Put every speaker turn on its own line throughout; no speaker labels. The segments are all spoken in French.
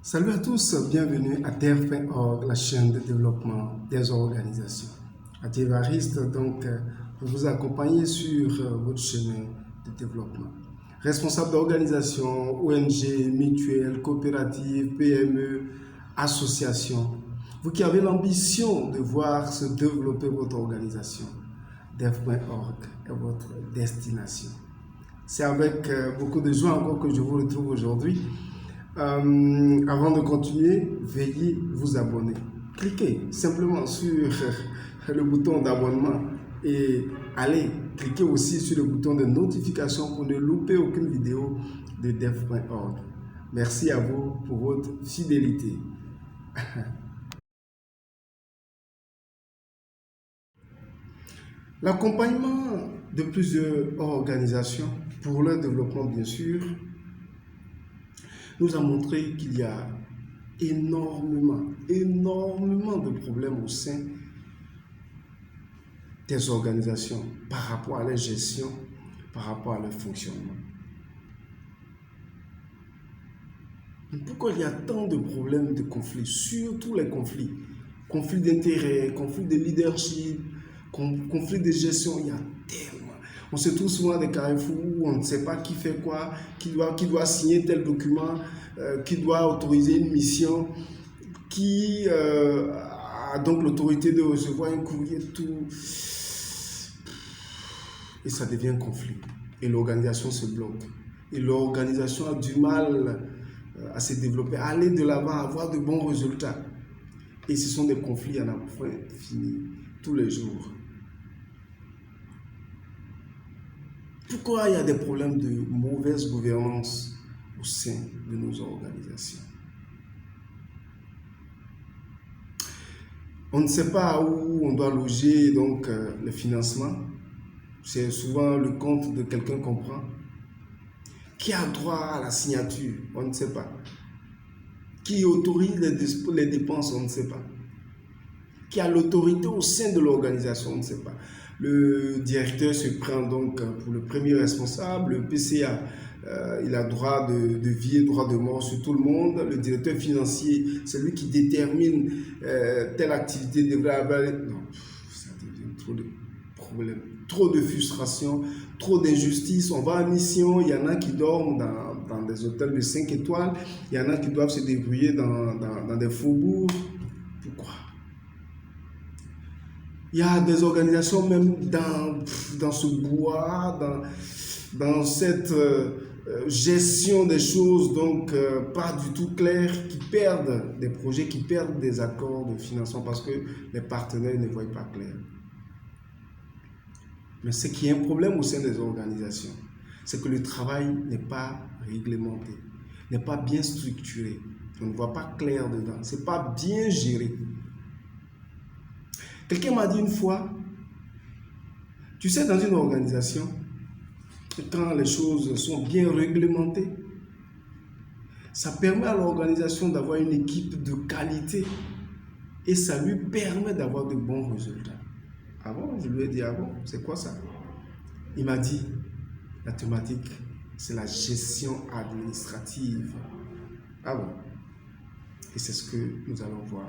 Salut à tous, bienvenue à DEV.org, la chaîne de développement des organisations. Adieu Evariste, pour vous accompagner sur votre chemin de développement. Responsable d'organisation, ONG, mutuelle, coopérative, PME, association. Vous qui avez l'ambition de voir se développer votre organisation, DEV.org est votre destination. C'est avec beaucoup de joie encore que je vous retrouve aujourd'hui. Avant de continuer, veuillez vous abonner. Cliquez simplement sur le bouton d'abonnement et allez cliquer aussi sur le bouton de notification pour ne louper aucune vidéo de DEV.org. Merci à vous pour votre fidélité. L'accompagnement de plusieurs organisations pour leur développement, bien sûr, nous a montré qu'il y a énormément de problèmes au sein des organisations par rapport à leur gestion, par rapport à leur fonctionnement. Pourquoi il y a tant de problèmes, de conflits, surtout les conflits, conflits d'intérêts, conflits de leadership, conflits de gestion, il y a tellement. On se trouve souvent à des carrefours où on ne sait pas qui fait quoi, qui doit signer tel document, qui doit autoriser une mission, qui a donc l'autorité de recevoir un courrier, tout. Et ça devient un conflit. Et l'organisation se bloque. Et l'organisation a du mal à se développer, à aller de l'avant, à avoir de bons résultats. Et ce sont des conflits à n'en point fini tous les jours. Pourquoi il y a des problèmes de mauvaise gouvernance au sein de nos organisations? On ne sait pas où on doit loger donc le financement. C'est souvent le compte de quelqu'un qu'on prend. Qui a droit à la signature? On ne sait pas. Qui autorise les dépenses? On ne sait pas. Qui a l'autorité au sein de l'organisation? On ne sait pas. Le directeur se prend donc pour le premier responsable. Le PCA, il a droit de vie, droit de mort sur tout le monde. Le directeur financier, c'est lui qui détermine telle activité devrait avoir. Non, ça devient trop de problèmes, trop de frustration, trop d'injustice. On va en mission, il y en a qui dorment dans des hôtels de 5 étoiles, il y en a qui doivent se débrouiller dans des faubourgs. Pourquoi? Il y a des organisations même dans ce bois, dans cette gestion des choses, donc pas du tout claires, qui perdent des projets, qui perdent des accords de financement parce que les partenaires ne voient pas clair. Mais ce qui est un problème au sein des organisations, c'est que le travail n'est pas réglementé, n'est pas bien structuré. On ne voit pas clair dedans, ce n'est pas bien géré. Quelqu'un m'a dit une fois, tu sais, dans une organisation, quand les choses sont bien réglementées, ça permet à l'organisation d'avoir une équipe de qualité et ça lui permet d'avoir de bons résultats. Ah bon? Je lui ai dit, ah bon, c'est quoi ça? Il m'a dit, la thématique, c'est la gestion administrative. Ah bon? Et c'est ce que nous allons voir,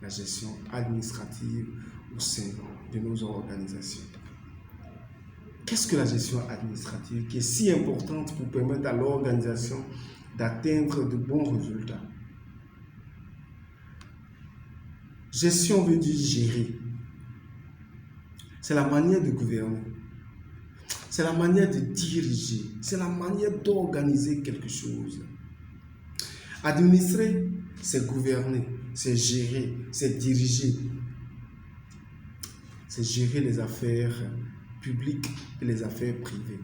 la gestion administrative au sein de nos organisations. Qu'est-ce que la gestion administrative qui est si importante pour permettre à l'organisation d'atteindre de bons résultats? Gestion veut dire gérer. C'est la manière de gouverner. C'est la manière de diriger. C'est la manière d'organiser quelque chose. Administrer, c'est gouverner, c'est gérer, c'est diriger. C'est gérer les affaires publiques et les affaires privées.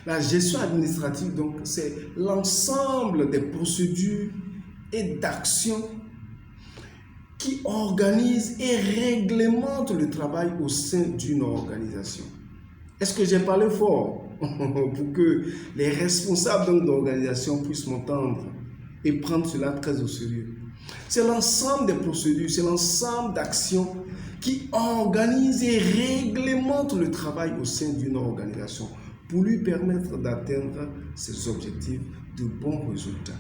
La gestion administrative, donc, c'est l'ensemble des procédures et d'actions qui organisent et réglementent le travail au sein d'une organisation. Est-ce que j'ai parlé fort pour que les responsables d'organisation puissent m'entendre et prendre cela très au sérieux? C'est l'ensemble des procédures, c'est l'ensemble d'actions qui organisent et réglementent le travail au sein d'une organisation pour lui permettre d'atteindre ses objectifs de bons résultats.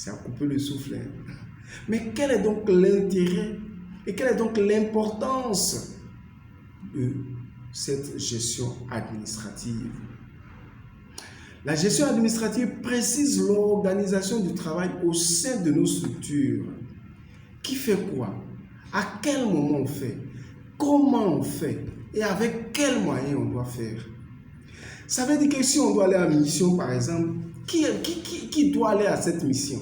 C'est à couper le souffle. Hein. Mais quel est donc l'intérêt et quelle est donc l'importance de cette gestion administrative? La gestion administrative précise l'organisation du travail au sein de nos structures. Qui fait quoi? À quel moment on fait? Comment on fait? Et avec quels moyens on doit faire? Ça veut dire que si on doit aller à une mission, par exemple, qui doit aller à cette mission?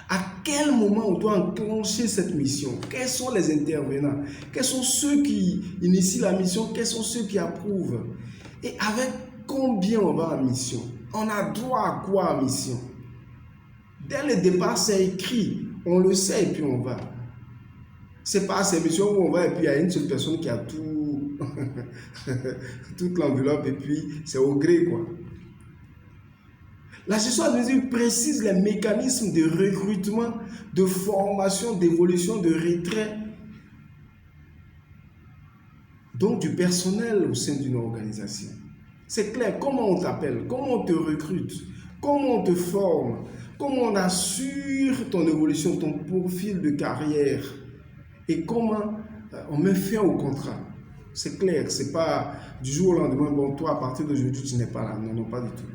À quel moment on doit enclencher cette mission? Quels sont les intervenants? Quels sont ceux qui initient la mission? Quels sont ceux qui approuvent? Et avec combien on va en mission? On a droit à quoi en mission? Dès le départ, c'est écrit. On le sait et puis on va. C'est pas ces missions où on va et puis il y a une seule personne qui a tout, toute l'enveloppe et puis c'est au gré quoi. La gestion administrative précise les mécanismes de recrutement, de formation, d'évolution, de retrait, donc du personnel au sein d'une organisation. C'est clair, comment on t'appelle, comment on te recrute, comment on te forme, comment on assure ton évolution, ton profil de carrière et comment on met fin au contrat. C'est clair, c'est pas du jour au lendemain, bon toi à partir d'aujourd'hui tu n'es pas là, non, non pas du tout.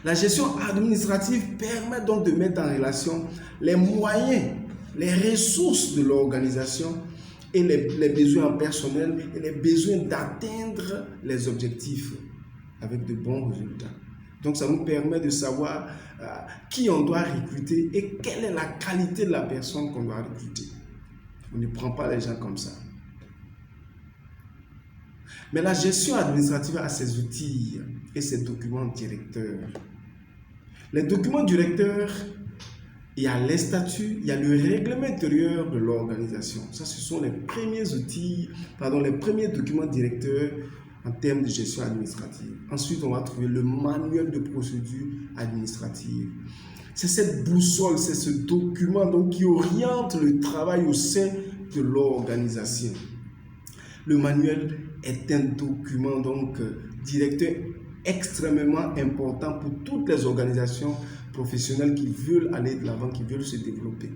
La gestion administrative permet donc de mettre en relation les moyens, les ressources de l'organisation et les besoins en personnel et les besoins d'atteindre les objectifs avec de bons résultats. Donc ça nous permet de savoir qui on doit recruter et quelle est la qualité de la personne qu'on doit recruter. On ne prend pas les gens comme ça. Mais la gestion administrative a ses outils et ses documents directeurs. Les documents directeurs, il y a les statuts, il y a le règlement intérieur de l'organisation. Ça, ce sont les premiers outils, les premiers documents directeurs en termes de gestion administrative. Ensuite, on va trouver le manuel de procédure administrative. C'est cette boussole, c'est ce document donc, qui oriente le travail au sein de l'organisation. Le manuel est un document donc directeur extrêmement important pour toutes les organisations professionnelles qui veulent aller de l'avant, qui veulent se développer.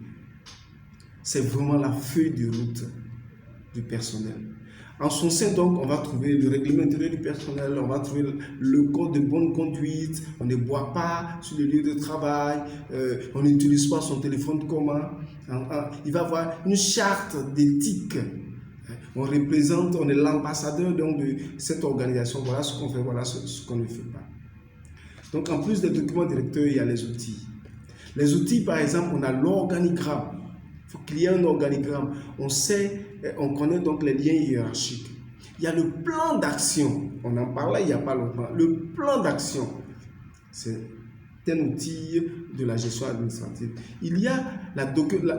C'est vraiment la feuille de route du personnel. En son sein, donc, on va trouver le règlement intérieur du personnel, on va trouver le code de bonne conduite, on ne boit pas sur le lieu de travail, on n'utilise pas son téléphone commun. Il va y avoir une charte d'éthique. On représente, on est l'ambassadeur donc de cette organisation. Voilà ce qu'on fait, voilà ce qu'on ne fait pas. Donc, en plus des documents directeurs, il y a les outils. Les outils, par exemple, on a l'organigramme. Il faut qu'il y ait un organigramme. On sait, on connaît donc les liens hiérarchiques. Il y a le plan d'action. On en parlait il n'y a pas longtemps. Le plan d'action, c'est un outil de la gestion administrative. Il y a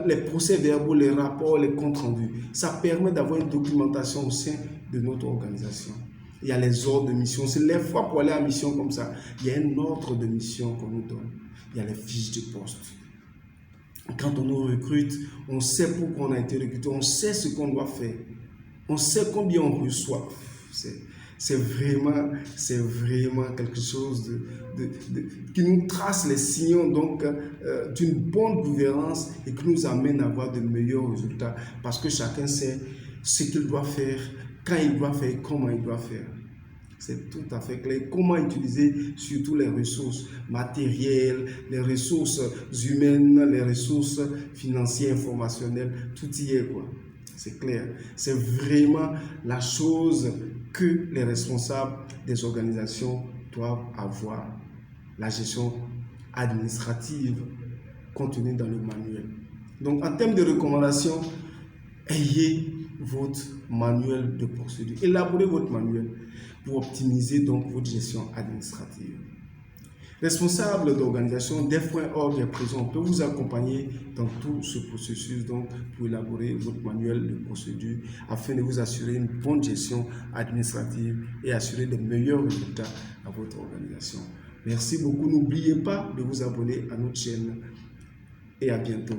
les procès-verbaux, les rapports, les comptes rendus. Ça permet d'avoir une documentation au sein de notre organisation. Il y a les ordres de mission. C'est les fois pour aller à mission comme ça. Il y a un ordre de mission qu'on nous donne. Il y a les fiches de poste. Quand on nous recrute, on sait pourquoi on a été recruté, on sait ce qu'on doit faire, on sait combien on reçoit. C'est vraiment quelque chose qui nous trace les sillons donc d'une bonne gouvernance et qui nous amène à avoir de meilleurs résultats parce que chacun sait ce qu'il doit faire, quand il doit faire, comment il doit faire. C'est tout à fait clair. Comment utiliser surtout les ressources matérielles, les ressources humaines, les ressources financières, informationnelles, tout y est quoi. C'est clair. C'est vraiment la chose que les responsables des organisations doivent avoir. La gestion administrative contenue dans le manuel. Donc en termes de recommandations, ayez votre manuel de procédure. Élaborez votre manuel pour optimiser donc votre gestion administrative. Responsable d'organisation, DEF.org est présent, on peut vous accompagner dans tout ce processus donc pour élaborer votre manuel de procédure afin de vous assurer une bonne gestion administrative et assurer de meilleurs résultats à votre organisation. Merci beaucoup. N'oubliez pas de vous abonner à notre chaîne et à bientôt.